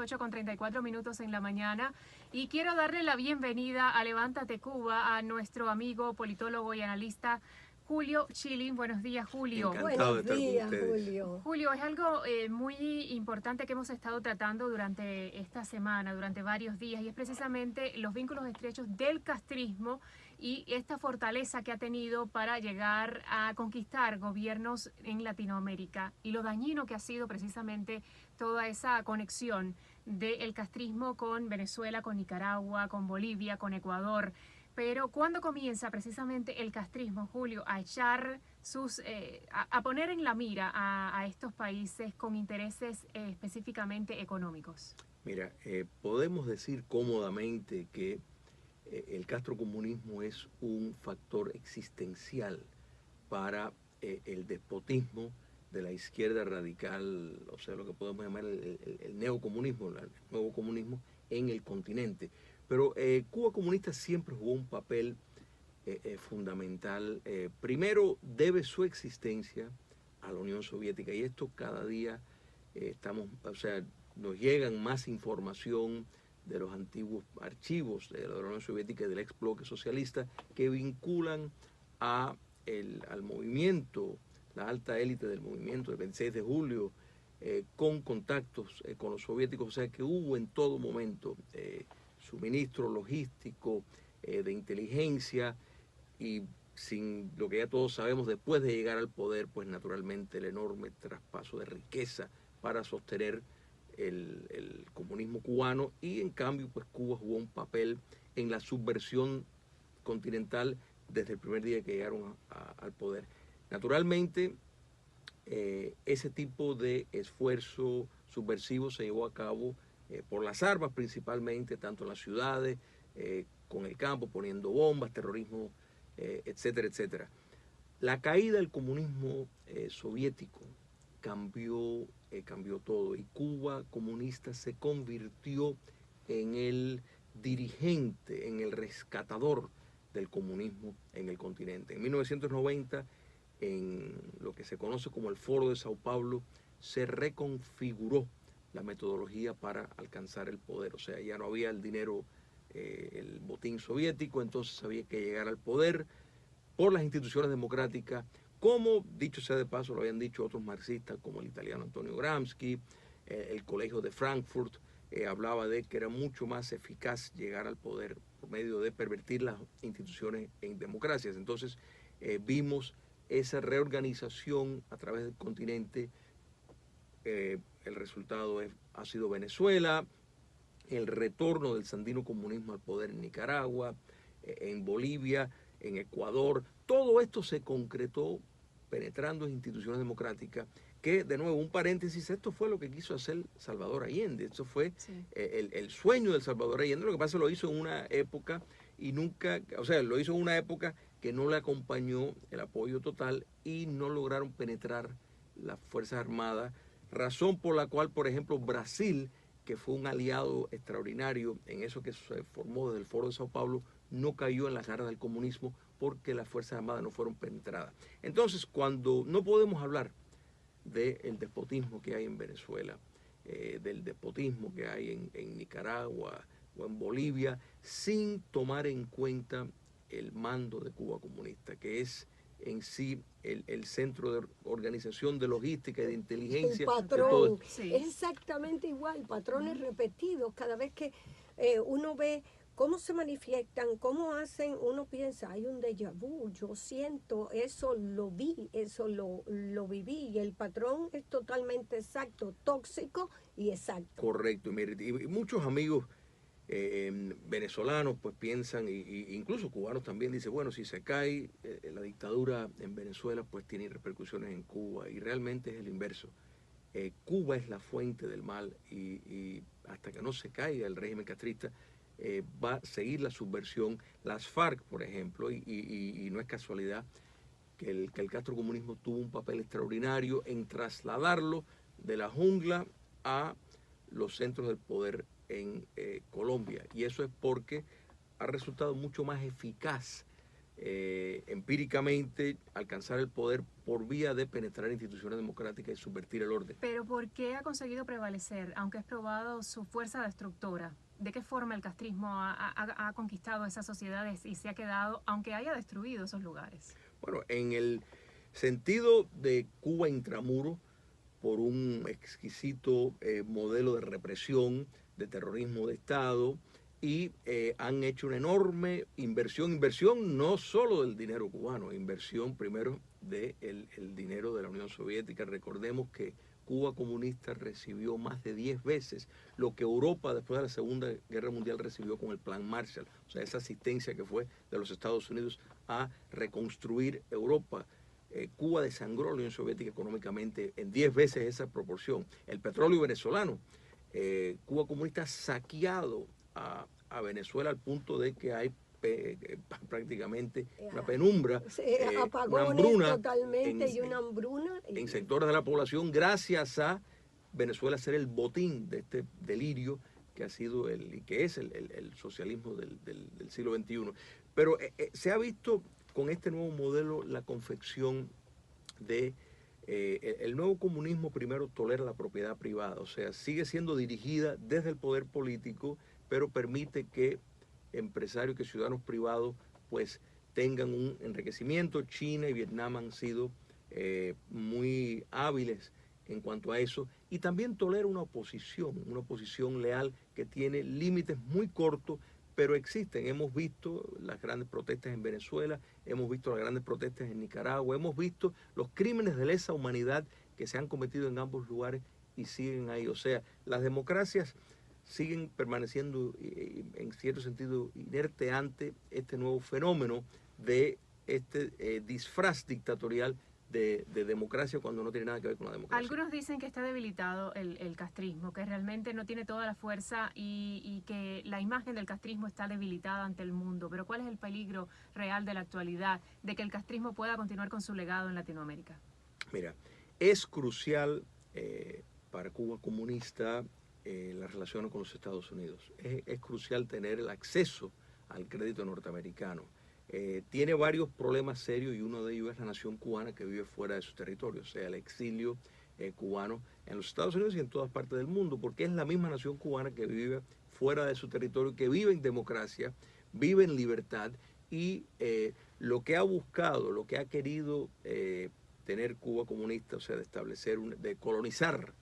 8:34 en la mañana y quiero darle la bienvenida a Levántate Cuba a nuestro amigo politólogo y analista Julio Schilling. Buenos días, Julio. Encantado de estar con ustedes. Julio, es algo muy importante que hemos estado tratando durante esta semana, durante varios días, y es precisamente los vínculos estrechos del castrismo y esta fortaleza que ha tenido para llegar a conquistar gobiernos en Latinoamérica y lo dañino que ha sido precisamente toda esa conexión del castrismo con Venezuela, con Nicaragua, con Bolivia, con Ecuador. Pero ¿cuándo comienza precisamente el castrismo, Julio, a echar a poner en la mira a estos países con intereses específicamente económicos? Mira, podemos decir cómodamente que el castrocomunismo es un factor existencial para el despotismo de la izquierda radical, o sea, lo que podemos llamar el neocomunismo, el nuevo comunismo en el continente. Pero Cuba comunista siempre jugó un papel fundamental. Primero, debe su existencia a la Unión Soviética, y esto cada día nos llegan más información de los antiguos archivos de la Unión Soviética y del ex bloque socialista que vinculan al movimiento, la alta élite del movimiento del 26 de julio, con contactos con los soviéticos, o sea que hubo en todo momento suministro logístico, de inteligencia, y sin lo que ya todos sabemos, después de llegar al poder, pues naturalmente el enorme traspaso de riqueza para sostener el comunismo cubano, y en cambio pues Cuba jugó un papel en la subversión continental desde el primer día que llegaron al poder. Naturalmente, ese tipo de esfuerzo subversivo se llevó a cabo por las armas principalmente, tanto en las ciudades, con el campo, poniendo bombas, terrorismo, etcétera, etcétera. La caída del comunismo soviético cambió todo, y Cuba comunista se convirtió en el dirigente, en el rescatador del comunismo en el continente. En 1990, en lo que se conoce como el Foro de Sao Paulo, se reconfiguró la metodología para alcanzar el poder. O sea, ya no había el dinero, el botín soviético, entonces había que llegar al poder por las instituciones democráticas, como, dicho sea de paso, lo habían dicho otros marxistas, como el italiano Antonio Gramsci, el Colegio de Frankfurt, hablaba de que era mucho más eficaz llegar al poder por medio de pervertir las instituciones en democracias. Entonces vimos esa reorganización a través del continente. El resultado ha sido Venezuela, el retorno del sandino comunismo al poder en Nicaragua, en Bolivia, en Ecuador. Todo esto se concretó penetrando en instituciones democráticas, que, de nuevo, un paréntesis, esto fue lo que quiso hacer Salvador Allende. Esto fue el sueño del Salvador Allende. Lo que pasa es que lo hizo en una época y nunca, o sea, lo hizo en una época que no le acompañó el apoyo total y no lograron penetrar las Fuerzas Armadas, razón por la cual, por ejemplo, Brasil, que fue un aliado extraordinario en eso que se formó desde el Foro de Sao Paulo, no cayó en las garras del comunismo porque las Fuerzas Armadas no fueron penetradas. Entonces, cuando no podemos hablar del despotismo que hay en Venezuela, del despotismo que hay en Nicaragua o en Bolivia, sin tomar en cuenta el mando de Cuba comunista, que es en sí el centro de organización, de logística y de inteligencia. El patrón, de todo. sí. Es exactamente igual, patrones repetidos. Cada vez que uno ve cómo se manifiestan, cómo hacen, uno piensa, hay un déjà vu, yo siento, eso lo vi, eso lo viví, y el patrón es totalmente exacto, tóxico y exacto. Correcto, mire, y muchos amigos venezolanos pues piensan, incluso cubanos también, dicen, bueno, si se cae la dictadura en Venezuela, pues tiene repercusiones en Cuba, y realmente es el inverso. Cuba es la fuente del mal, y hasta que no se caiga el régimen castrista, va a seguir la subversión. Las FARC, por ejemplo, y no es casualidad que el castrocomunismo tuvo un papel extraordinario en trasladarlo de la jungla a los centros del poder en Colombia, y eso es porque ha resultado mucho más eficaz empíricamente alcanzar el poder por vía de penetrar instituciones democráticas y subvertir el orden. Pero ¿por qué ha conseguido prevalecer, aunque es probado su fuerza destructora? ¿De qué forma el castrismo ha conquistado esas sociedades y se ha quedado, aunque haya destruido esos lugares? Bueno, en el sentido de Cuba intramuro, por un exquisito modelo de represión, de terrorismo de Estado, y han hecho una enorme inversión no solo del dinero cubano, inversión primero del dinero de la Unión Soviética. Recordemos que Cuba comunista recibió más de 10 veces lo que Europa después de la Segunda Guerra Mundial recibió con el Plan Marshall, o sea, esa asistencia que fue de los Estados Unidos a reconstruir Europa. Cuba desangró a la Unión Soviética económicamente en 10 veces esa proporción. El petróleo venezolano, Cuba comunista ha saqueado a Venezuela al punto de que hay prácticamente una penumbra, apagones, una hambruna totalmente, y una hambruna en sectores de la población, gracias a Venezuela ser el botín de este delirio que ha sido y que es el socialismo del siglo XXI. Pero se ha visto con este nuevo modelo la confección de el nuevo comunismo. Primero tolera la propiedad privada, o sea, sigue siendo dirigida desde el poder político, pero permite que empresarios, que ciudadanos privados pues tengan un enriquecimiento. China y Vietnam han sido muy hábiles en cuanto a eso, y también tolera una oposición leal que tiene límites muy cortos, pero existen. Hemos visto las grandes protestas en Venezuela, hemos visto las grandes protestas en Nicaragua, hemos visto los crímenes de lesa humanidad que se han cometido en ambos lugares y siguen ahí. O sea, las democracias siguen permaneciendo en cierto sentido inerte ante este nuevo fenómeno de este disfraz dictatorial de democracia, cuando no tiene nada que ver con la democracia. Algunos dicen que está debilitado el castrismo, que realmente no tiene toda la fuerza y que la imagen del castrismo está debilitada ante el mundo. Pero ¿cuál es el peligro real de la actualidad de que el castrismo pueda continuar con su legado en Latinoamérica? Mira, es crucial para Cuba comunista las relaciones con los Estados Unidos. Es crucial tener el acceso al crédito norteamericano. Tiene varios problemas serios, y uno de ellos es la nación cubana que vive fuera de su territorio, o sea, el exilio cubano en los Estados Unidos y en todas partes del mundo, porque es la misma nación cubana que vive fuera de su territorio, que vive en democracia, vive en libertad, y lo que ha buscado, lo que ha querido tener Cuba comunista, o sea, de establecer, de colonizar,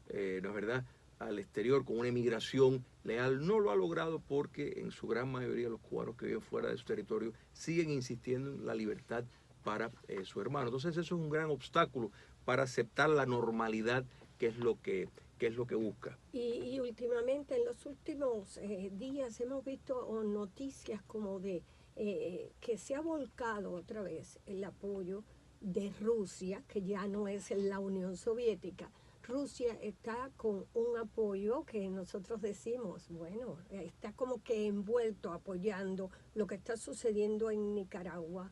¿no es verdad?, al exterior con una emigración leal, no lo ha logrado, porque en su gran mayoría los cubanos que viven fuera de su territorio siguen insistiendo en la libertad para su hermano. Entonces eso es un gran obstáculo para aceptar la normalidad, que es lo que busca. Y últimamente, en los últimos días, hemos visto noticias como de que se ha volcado otra vez el apoyo de Rusia, que ya no es la Unión Soviética. Rusia está con un apoyo que nosotros decimos, bueno, está como que envuelto apoyando lo que está sucediendo en Nicaragua,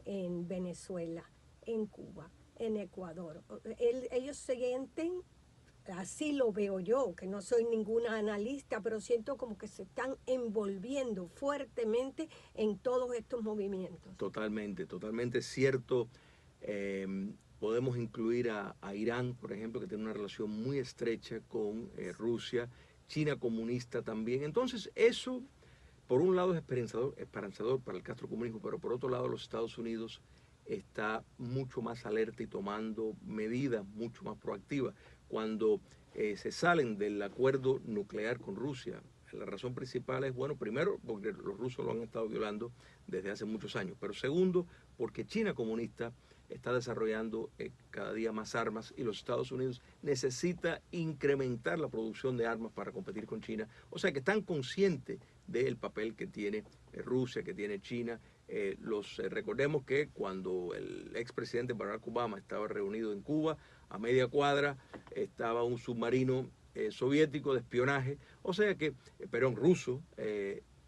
en Venezuela, en Cuba, en Ecuador. Ellos sienten, así lo veo yo, que no soy ninguna analista, pero siento como que se están envolviendo fuertemente en todos estos movimientos. Totalmente, totalmente cierto. Podemos incluir a Irán, por ejemplo, que tiene una relación muy estrecha con Rusia, China comunista también. Entonces eso, por un lado, es esperanzador para el castrocomunismo, pero por otro lado los Estados Unidos está mucho más alerta y tomando medidas mucho más proactivas. Cuando se salen del acuerdo nuclear con Rusia, la razón principal es, bueno, primero, porque los rusos lo han estado violando desde hace muchos años, pero segundo, porque China comunista está desarrollando cada día más armas, y los Estados Unidos necesita incrementar la producción de armas para competir con China. O sea que están conscientes del papel que tiene Rusia, que tiene China. Recordemos que cuando el expresidente Barack Obama estaba reunido en Cuba, a media cuadra estaba un submarino soviético de espionaje, o sea que, perdón, ruso.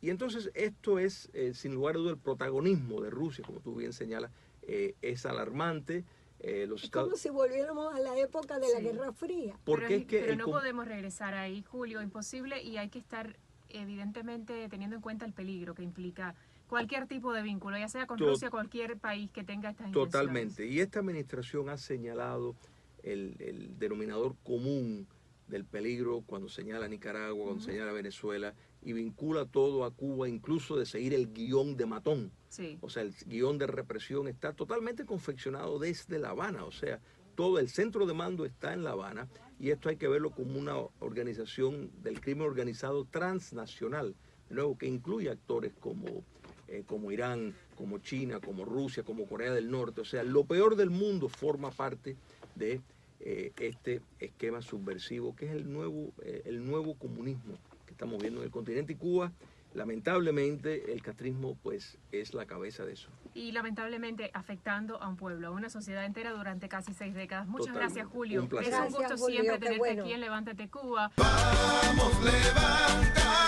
Y entonces esto es, sin lugar a duda, el protagonismo de Rusia, como tú bien señalas, es alarmante. Es como si volviéramos a la época de la Guerra Fría. Pero no podemos regresar ahí, Julio, imposible, y hay que estar evidentemente teniendo en cuenta el peligro que implica cualquier tipo de vínculo, ya sea con To- Rusia, cualquier país que tenga estas intenciones. Totalmente. Y esta administración ha señalado el denominador común del peligro cuando señala a Nicaragua, cuando señala a Venezuela, y vincula todo a Cuba, incluso de seguir el guión de Matón. Sí. O sea, el guión de represión está totalmente confeccionado desde La Habana. O sea, todo el centro de mando está en La Habana, y esto hay que verlo como una organización del crimen organizado transnacional, de nuevo, que incluye actores como Irán, como China, como Rusia, como Corea del Norte. O sea, lo peor del mundo forma parte de este esquema subversivo, que es el nuevo comunismo que estamos viendo en el continente. Y Cuba, lamentablemente, el castrismo pues es la cabeza de eso. Y lamentablemente afectando a un pueblo, a una sociedad entera durante casi 6 décadas. Muchas Totalmente. gracias, Julio. Un placer. Es un gusto Gracias, Julio, siempre qué tenerte bueno. aquí en Levántate Cuba. Vamos, levanta.